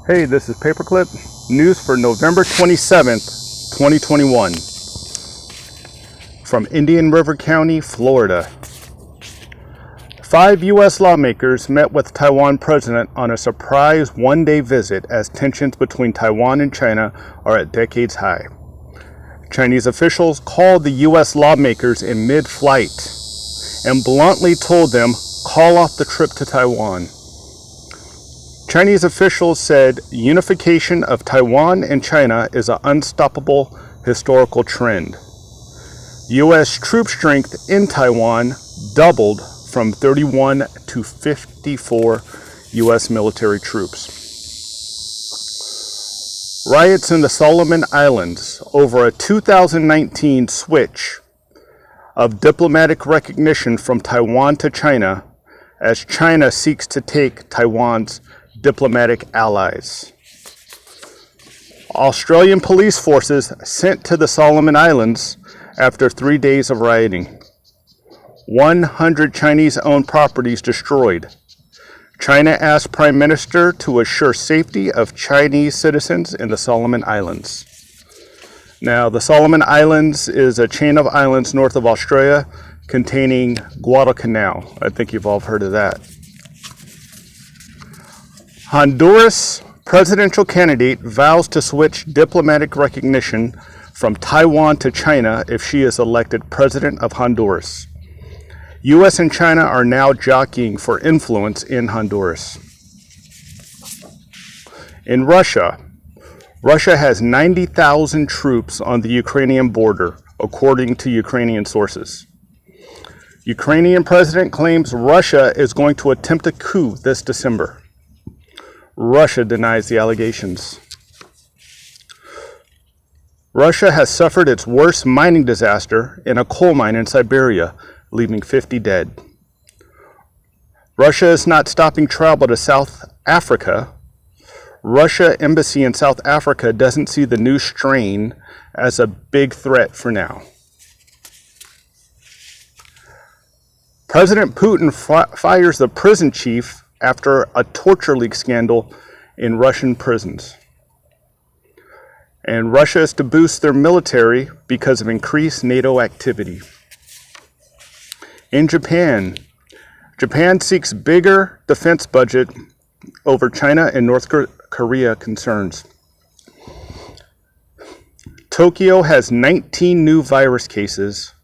Hey, this is Paperclip, news for November 27th, 2021, from Indian River County, Florida. 5 U.S. lawmakers met with Taiwan president on a surprise one-day visit as tensions between Taiwan and China are at decades high. Chinese officials called the U.S. lawmakers in mid-flight and bluntly told them, call off the trip to Taiwan. Chinese officials said unification of Taiwan and China is an unstoppable historical trend. U.S. troop strength in Taiwan doubled from 31 to 54 U.S. military troops. Riots in the Solomon Islands over a 2019 switch of diplomatic recognition from Taiwan to China as China seeks to take Taiwan's diplomatic allies. Australian police forces sent to the Solomon Islands after 3 days of rioting. 100 Chinese-owned properties destroyed. China asked Prime Minister to assure safety of Chinese citizens in the Solomon Islands. Now, the Solomon Islands is a chain of islands north of Australia containing Guadalcanal. I think you've all heard of that. Honduras presidential candidate vows to switch diplomatic recognition from Taiwan to China if she is elected president of Honduras. U.S. and China are now jockeying for influence in Honduras. In Russia, Russia has 90,000 troops on the Ukrainian border, according to Ukrainian sources. Ukrainian president claims Russia is going to attempt a coup this December. Russia denies the allegations. Russia has suffered its worst mining disaster in a coal mine in Siberia, leaving 50 dead. Russia is not stopping travel to South Africa. Russia embassy in South Africa doesn't see the new strain as a big threat for now. President Putin fires the prison chief after a torture leak scandal in Russian prisons. And Russia is to boost their military because of increased NATO activity. In Japan seeks bigger defense budget over China and North Korea concerns. Tokyo has 19 new virus cases.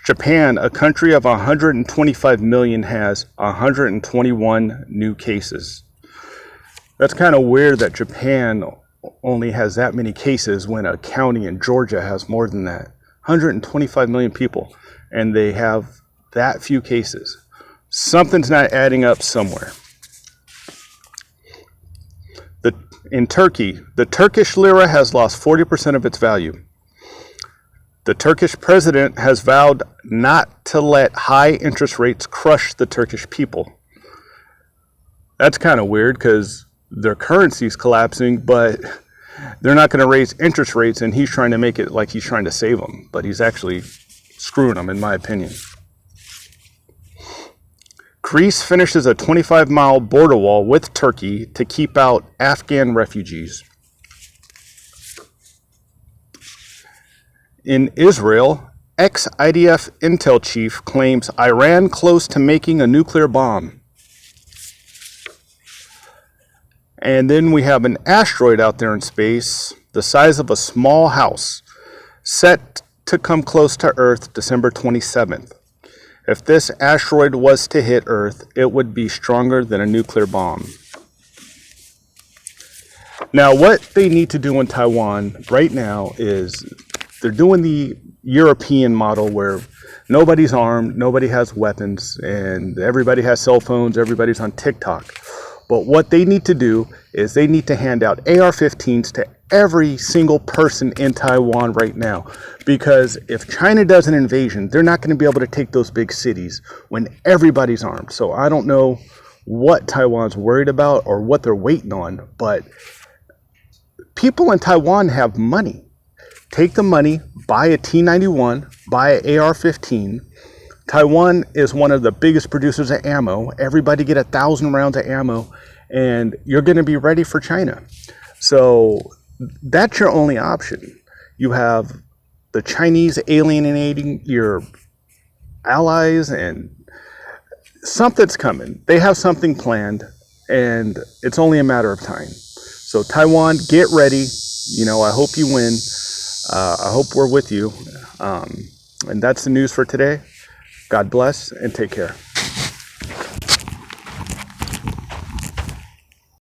Japan, a country of 125 million, has 121 new cases. That's kind of weird that Japan only has that many cases when a county in Georgia has more than that. 125 million people, and they have that few cases. Something's not adding up somewhere. In Turkey, the Turkish lira has lost 40% of its value. The Turkish president has vowed not to let high interest rates crush the Turkish people. That's kind of weird because their currency is collapsing, but they're not going to raise interest rates, and he's trying to make it like he's trying to save them, but he's actually screwing them, in my opinion. Greece finishes a 25-mile border wall with Turkey to keep out Afghan refugees. In Israel, ex-IDF intel chief claims Iran close to making a nuclear bomb. And then we have an asteroid out there in space, the size of a small house, set to come close to Earth December 27th. If this asteroid was to hit Earth, it would be stronger than a nuclear bomb. Now, what they need to do in Taiwan right now is they're doing the European model where nobody's armed, nobody has weapons, and everybody has cell phones, everybody's on TikTok. But what they need to do is they need to hand out AR-15s to every single person in Taiwan right now. Because if China does an invasion, they're not going to be able to take those big cities when everybody's armed. So I don't know what Taiwan's worried about or what they're waiting on, but people in Taiwan have money. Take the money, buy a T-91, buy an AR-15. Taiwan is one of the biggest producers of ammo. Everybody get 1,000 rounds of ammo and you're going to be ready for China. So that's your only option. You have the Chinese alienating your allies, and something's coming. They have something planned, and it's only a matter of time. So Taiwan, get ready. I hope you win. I hope we're with you. And that's the news for today. God bless and take care.